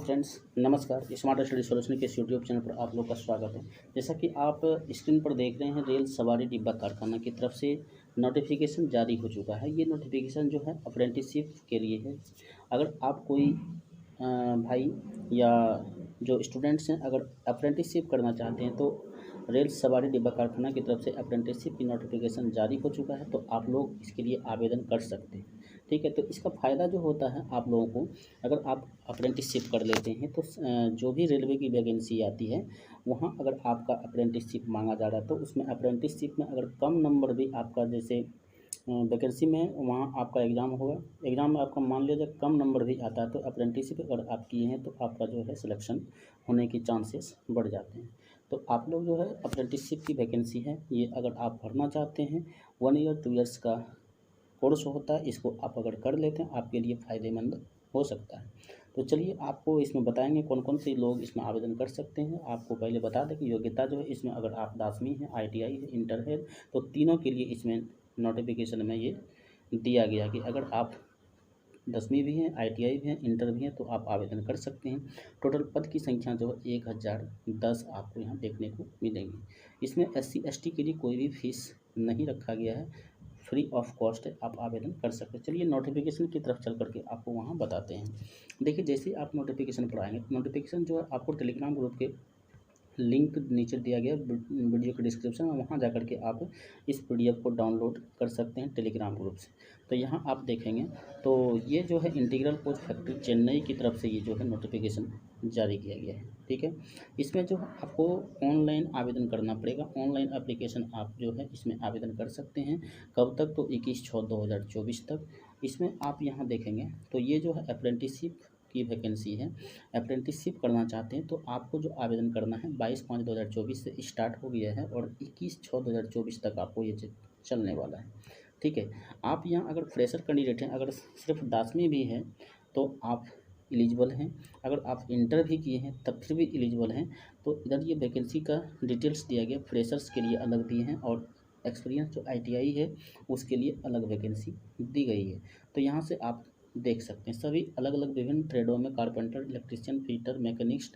Friends, नमस्कार। Smart study solution के इस यूट्यूब चैनल पर आप लोग का स्वागत है। जैसा कि आप स्क्रीन पर देख रहे हैं, रेल सवारी डिब्बा कारखाना की तरफ से नोटिफिकेशन जारी हो चुका है। ये नोटिफिकेशन जो है अप्रेंटिसशिप के लिए है। अगर आप कोई भाई या जो स्टूडेंट्स हैं, अगर अप्रेंटिसशिप करना चाहते हैं तो रेल सवारी डिब्बा कारखाना की तरफ से अप्रेंटिसशिप की नोटिफिकेशन जारी हो चुका है, तो आप लोग इसके लिए आवेदन कर सकते हैं। ठीक है, तो इसका फ़ायदा जो होता है आप लोगों को, अगर आप अप्रेंटिसशिप कर लेते हैं तो जो भी रेलवे की वैकेंसी आती है, वहाँ अगर आपका अप्रेंटिसशिप मांगा जा रहा है तो उसमें अप्रेंटिसशिप में अगर कम नंबर भी आपका, जैसे वैकेंसी में वहाँ आपका एग्ज़ाम होगा, एग्ज़ाम में आपका मान लीजिए कम नंबर भी आता है तो अप्रेंटिसशिप अगर आप किए हैं तो आपका जो है सिलेक्शन होने के चांसेस बढ़ जाते हैं। तो आप लोग जो है अप्रेंटिसशिप की वैकेंसी है, ये अगर आप भरना चाहते हैं, 1 ईयर 2 ईयर्स का कोर्स होता है, इसको आप अगर कर लेते हैं आपके लिए फ़ायदेमंद हो सकता है। तो चलिए आपको इसमें बताएंगे कौन कौन से लोग इसमें आवेदन कर सकते हैं। आपको पहले बता दें कि योग्यता जो है इसमें, अगर आप 10वीं है, ITI है, इंटर है, तो तीनों के लिए इसमें नोटिफिकेशन में ये दिया गया कि अगर आप 10वीं भी हैं, ITI भी हैं, इंटर भी हैं, तो आप आवेदन कर सकते हैं। टोटल पद की संख्या जो है 1010 आपको यहाँ देखने को मिलेंगी। इसमें SC ST के लिए कोई भी फीस नहीं रखा गया है, फ्री ऑफ कॉस्ट है, आप आवेदन कर सकते हैं। चलिए नोटिफिकेशन की तरफ चल करके आपको वहाँ बताते हैं। देखिए, जैसे ही आप नोटिफिकेशन पर आएंगे, नोटिफिकेशन जो है आपको टेलीग्राम ग्रुप के लिंक नीचे दिया गया वीडियो के डिस्क्रिप्शन में, वहाँ जाकर के आप इस PDF को डाउनलोड कर सकते हैं टेलीग्राम ग्रुप से। तो यहाँ आप देखेंगे तो ये जो है इंटीग्रल कोच फैक्ट्री चेन्नई की तरफ से ये जो है नोटिफिकेशन जारी किया गया है। ठीक है, इसमें जो आपको ऑनलाइन आवेदन करना पड़ेगा। ऑनलाइन एप्लीकेशन आप जो है इसमें आवेदन कर सकते हैं। कब तक? तो 21/6/2024 तक। इसमें आप यहाँ देखेंगे तो ये जो है अप्रेंटिसशिप की वैकेंसी है। अप्रेंटिसशिप करना चाहते हैं तो आपको जो आवेदन करना है 22/5/2024 से स्टार्ट हो गया है और 21/6/2024 तक आपको ये चलने वाला है। ठीक है, आप यहाँ अगर फ्रेशर कैंडिडेट हैं, अगर सिर्फ 10वीं भी है तो आप एलिजिबल हैं। अगर आप इंटर भी किए हैं तब फिर भी एलिजिबल हैं। तो इधर ये वैकेंसी का डिटेल्स दिया गया, फ्रेशर्स के लिए अलग दिए हैं और एक्सपीरियंस जो ITI है उसके लिए अलग वैकेंसी दी गई है। तो यहाँ से आप देख सकते हैं सभी अलग अलग विभिन्न ट्रेडों में, carpenter, electrician, fitter, machinist,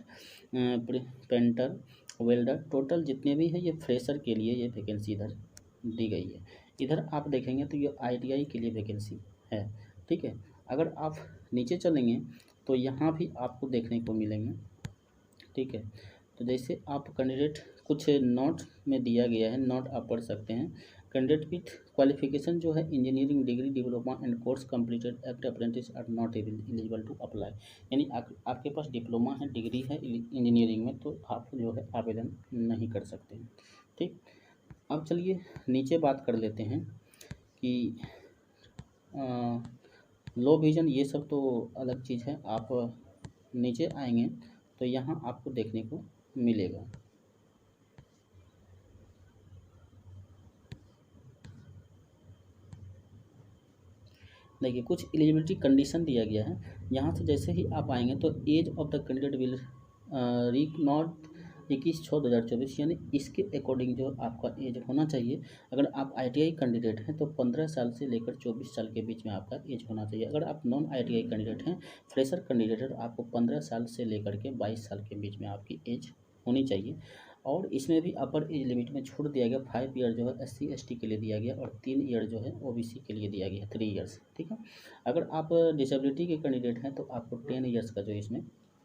painter, welder, total जितने भी हैं ये फ्रेशर के लिए ये वैकेंसी इधर दी गई है। इधर आप देखेंगे तो ये ITI के लिए वैकेंसी है। ठीक है, अगर आप नीचे चलेंगे तो यहाँ भी आपको देखने को मिलेंगे। ठीक है, तो जैसे आप कैंडिडेट, कुछ नोट में दिया गया है, नोट आप पढ़ सकते हैं। कैंडिडेट विथ क्वालिफिकेशन जो है engineering degree, diploma and course completed act apprentice are not eligible to apply. यानी आपके पास डिप्लोमा है, डिग्री है इंजीनियरिंग में, तो आप जो है आवेदन नहीं कर सकते हैं। ठीक, अब चलिए नीचे बात कर लेते हैं कि लो विजन, ये सब तो अलग चीज़ है। आप नीचे आएंगे तो यहाँ आपको देखने को मिलेगा। देखिए, कुछ एलिजिबिलिटी कंडीशन दिया गया है। यहाँ से जैसे ही आप आएंगे तो age of the candidate will reach not 21/6/2024, यानी इसके अकॉर्डिंग जो आपका एज होना चाहिए। अगर आप ITI कैंडिडेट हैं तो 15 साल से लेकर 24 साल के बीच में आपका एज होना चाहिए। अगर आप नॉन ITI कैंडिडेट हैं, फ्रेशर कैंडिडेट है, तो आपको 15 साल से लेकर के 22 साल के बीच में आपकी एज होनी चाहिए। और इसमें भी अपर एज लिमिट में छूट दिया गया। 5 ईयर जो है SC ST के लिए दिया गया और 3 ईयर जो है OBC के लिए दिया गया, 3 ईयर्स। ठीक है, अगर आप डिसेबिलिटी के कैंडिडेट हैं तो आपको 10 ईयर्स का जो इसमें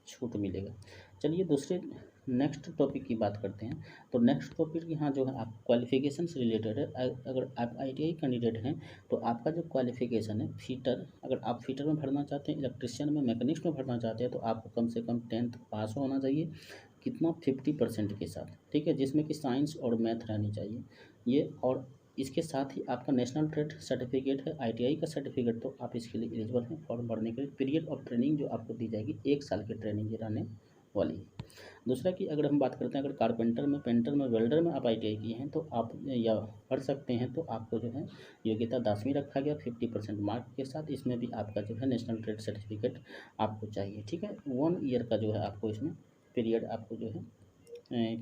छूट मिलेगा। चलिए दूसरे नेक्स्ट टॉपिक की बात करते हैं। तो नेक्स्ट टॉपिक यहाँ जो है आप क्वालिफिकेशन से रिलेटेड है। अगर आप ITI कैंडिडेट हैं तो आपका जो क्वालिफिकेशन है, फिटर, अगर आप फिटर में भरना चाहते हैं, इलेक्ट्रिशियन में, मैकेनिस्ट में भरना चाहते हैं, तो आपको कम से कम 10th पास होना चाहिए। कितना? 50% के साथ। ठीक है, जिसमें कि साइंस और मैथ रहनी चाहिए ये। और इसके साथ ही आपका नेशनल ट्रेड सर्टिफिकेट है, ITI का सर्टिफिकेट, तो आप इसके लिए एलिजिबल हैं फॉर्म भरने के लिए। पीरियड ऑफ ट्रेनिंग जो आपको दी जाएगी 1 साल की ट्रेनिंग ये रहने वाली है। दूसरा कि अगर हम बात करते हैं, अगर कारपेंटर में, पेंटर में, वेल्डर में आप ITI किए हैं तो आप या पढ़ सकते हैं, तो आपको जो है योग्यता 10वीं रखा गया 50% मार्क के साथ। इसमें भी आपका जो है नेशनल ट्रेड सर्टिफिकेट आपको चाहिए। ठीक है, 1 ईयर का जो है आपको इसमें पीरियड आपको जो है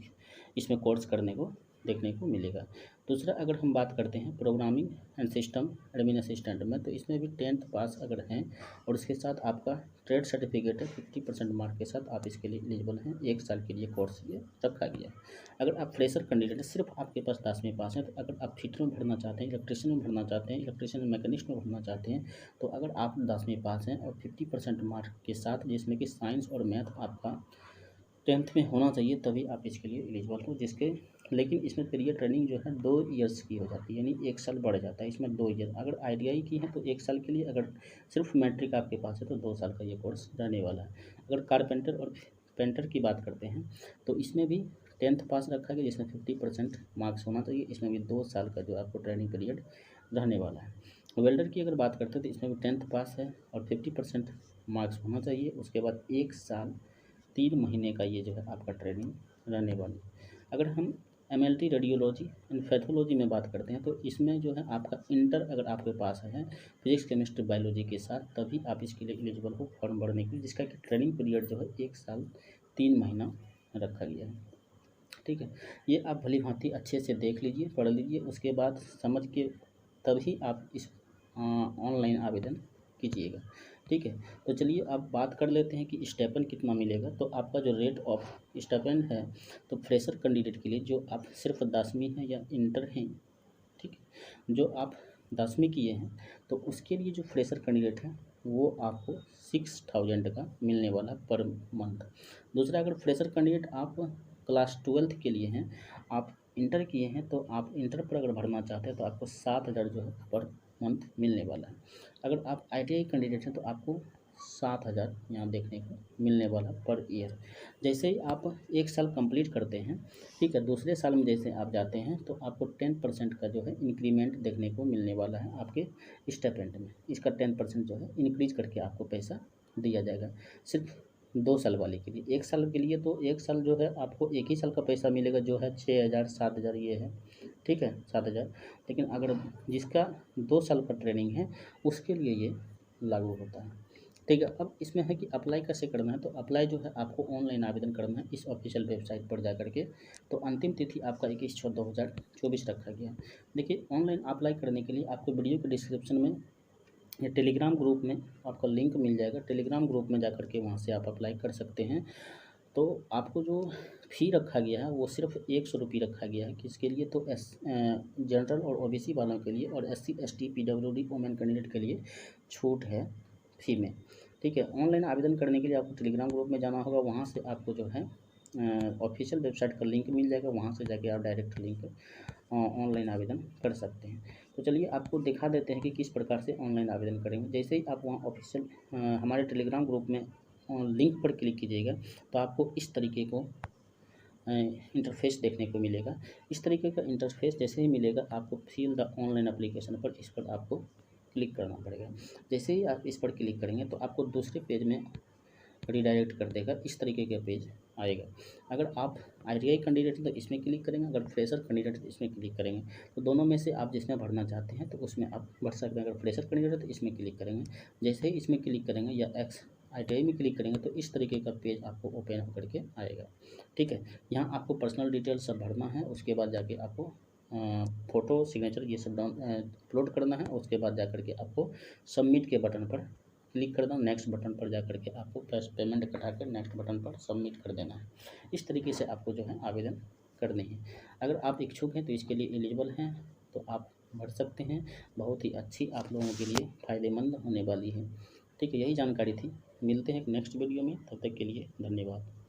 इसमें कोर्स करने को देखने को मिलेगा। दूसरा अगर हम बात करते हैं programming and system admin assistant में, तो इसमें भी 10th पास अगर हैं और उसके साथ आपका ट्रेड सर्टिफिकेट है 50% मार्क के साथ आप इसके लिए एलिजिबल हैं। 1 साल के लिए कोर्स ये रखा गया है। अगर आप फ्रेशर कैंडिडेट है, सिर्फ आपके पास 10वीं पास है, तो अगर आप फिटर में भरना चाहते हैं, इलेक्ट्रिशियन में भरना चाहते हैं, इलेक्ट्रिशियन मैकेनिस्ट में भरना चाहते हैं, तो अगर आप 10वीं पास हैं और 50% मार्क के साथ, जिसमें कि साइंस और मैथ आपका 10th में होना चाहिए, तभी आप इसके लिए एलिजिबल हो। लेकिन इसमें पीरियड ट्रेनिंग जो है 2 ईयर्स की हो जाती है, यानी 1 साल बढ़ जाता है इसमें 2 ईयर। अगर ITI की है तो 1 साल के लिए, अगर सिर्फ मैट्रिक आपके पास है तो 2 साल का ये कोर्स रहने वाला है। अगर कारपेंटर और पेंटर की बात करते हैं तो इसमें भी 10th पास रखा गया, जिसमें 50% मार्क्स होना चाहिए। इसमें भी 2 साल का जो आपको ट्रेनिंग पीरियड रहने वाला है। वेल्डर की अगर बात करते हैं तो इसमें भी 10th पास है और 50% मार्क्स होना चाहिए। उसके बाद 1 साल 3 महीने का ये जो है आपका ट्रेनिंग रहने वाली है। अगर हम MLT रेडियोलॉजी एंड पैथोलॉजी में बात करते हैं तो इसमें जो है आपका इंटर अगर आपके पास है फिजिक्स केमिस्ट्री बायोलॉजी के साथ, तभी आप इसके लिए एलिजिबल हो फॉर्म भरने के लिए, जिसका कि ट्रेनिंग पीरियड जो है 1 साल 3 महीना रखा गया है। ठीक है, ये आप भली भांति अच्छे से देख लीजिए, पढ़ लीजिए, उसके बाद समझ के तभी आप इस ऑनलाइन आवेदन कीजिएगा। ठीक है, तो चलिए अब बात कर लेते हैं कि स्टाइपेंड कितना मिलेगा। तो आपका जो रेट ऑफ स्टाइपेंड है, तो फ्रेशर कैंडिडेट के लिए जो आप सिर्फ 10वीं हैं या इंटर हैं, ठीक है, जो आप 10वीं किए हैं तो उसके लिए जो फ्रेशर कैंडिडेट है वो आपको 6000 का मिलने वाला पर मंथ। दूसरा, अगर फ्रेशर कैंडिडेट आप क्लास 12th के लिए हैं, आप इंटर किए हैं, तो आप इंटर पर अगर भरना चाहते हैं तो आपको 7000 जो है पर मंथ मिलने वाला है। अगर आप ITI कैंडिडेट हैं तो आपको 7000 यहाँ देखने को मिलने वाला पर ईयर। जैसे ही आप 1 साल कंप्लीट करते हैं, ठीक है, दूसरे साल में जैसे आप जाते हैं तो आपको 10% का जो है इंक्रीमेंट देखने को मिलने वाला है आपके स्टाइपेंड में। इसका 10% जो है इंक्रीज करके आपको पैसा दिया जाएगा सिर्फ 2 साल वाले के लिए। 1 साल के लिए तो 1 साल जो है आपको 1 ही साल का पैसा मिलेगा, जो है 6000 7000 ये है, ठीक है, 7000। लेकिन अगर जिसका 2 साल का ट्रेनिंग है उसके लिए ये लागू होता है। ठीक है, अब इसमें है कि अप्लाई कैसे करना है। तो अप्लाई जो है आपको ऑनलाइन आवेदन करना है इस ऑफिशियल वेबसाइट पर जा करके। तो अंतिम तिथि आपका 21/6/2024 रखा गया है। देखिए, ऑनलाइन अप्लाई करने के लिए आपको वीडियो के डिस्क्रिप्शन में या टेलीग्राम ग्रुप में आपका लिंक मिल जाएगा। टेलीग्राम ग्रुप में जा करके वहाँ से आप अप्लाई कर सकते हैं। तो आपको जो फ़ी रखा गया है वो सिर्फ 100 रुपये रखा गया है। किसके लिए? तो जनरल और OBC वालों के लिए, और SC ST PWD women candidate के लिए छूट है फ़ी में। ठीक है, ऑनलाइन आवेदन करने के लिए आपको टेलीग्राम ग्रुप में जाना होगा। वहाँ से आपको जो है ऑफिशियल वेबसाइट का लिंक मिल जाएगा, वहाँ से जाके आप डायरेक्ट लिंक ऑनलाइन आवेदन कर सकते हैं। तो चलिए आपको दिखा देते हैं कि किस प्रकार से ऑनलाइन आवेदन करेंगे। जैसे ही आप वहाँ ऑफिशियल हमारे टेलीग्राम ग्रुप में लिंक पर क्लिक कीजिएगा तो आपको इस तरीके को इंटरफेस देखने को मिलेगा। इस तरीके का इंटरफेस जैसे ही मिलेगा, आपको फिल द ऑनलाइन एप्लीकेशन पर इस पर आपको क्लिक करना पड़ेगा। जैसे ही आप इस पर क्लिक करेंगे तो आपको दूसरे पेज में रिडायरेक्ट कर देगा। इस तरीके का पेज आएगा। अगर आप ITI कैंडिडेट हैं तो इसमें क्लिक करेंगे, अगर फ्रेशर कैंडिडेट है तो इसमें क्लिक करेंगे। तो दोनों में से आप जिसमें भरना चाहते हैं तो उसमें आप भर सकते हैं। अगर फ्रेशर कैंडिडेट है तो इसमें क्लिक करेंगे। जैसे ही इसमें क्लिक करेंगे या ITI में क्लिक करेंगे तो इस तरीके का पेज आपको ओपन होकर के आएगा। ठीक है, यहाँ आपको पर्सनल डिटेल्स सब भरना है। उसके बाद जाके आपको फ़ोटो सिग्नेचर ये सब अपलोड करना है। उसके बाद जा करके आपको सबमिट के बटन पर क्लिक कर दो। नेक्स्ट बटन पर जा करके आपको पेमेंट कटा कर नेक्स्ट बटन पर सबमिट कर देना है। इस तरीके से आपको जो है आवेदन करनी है। अगर आप इच्छुक हैं तो इसके लिए एलिजिबल हैं तो आप भर सकते हैं। बहुत ही अच्छी आप लोगों के लिए फ़ायदेमंद होने वाली है। ठीक है, यही जानकारी थी। मिलते हैं नेक्स्ट वीडियो में, तब तक के लिए धन्यवाद।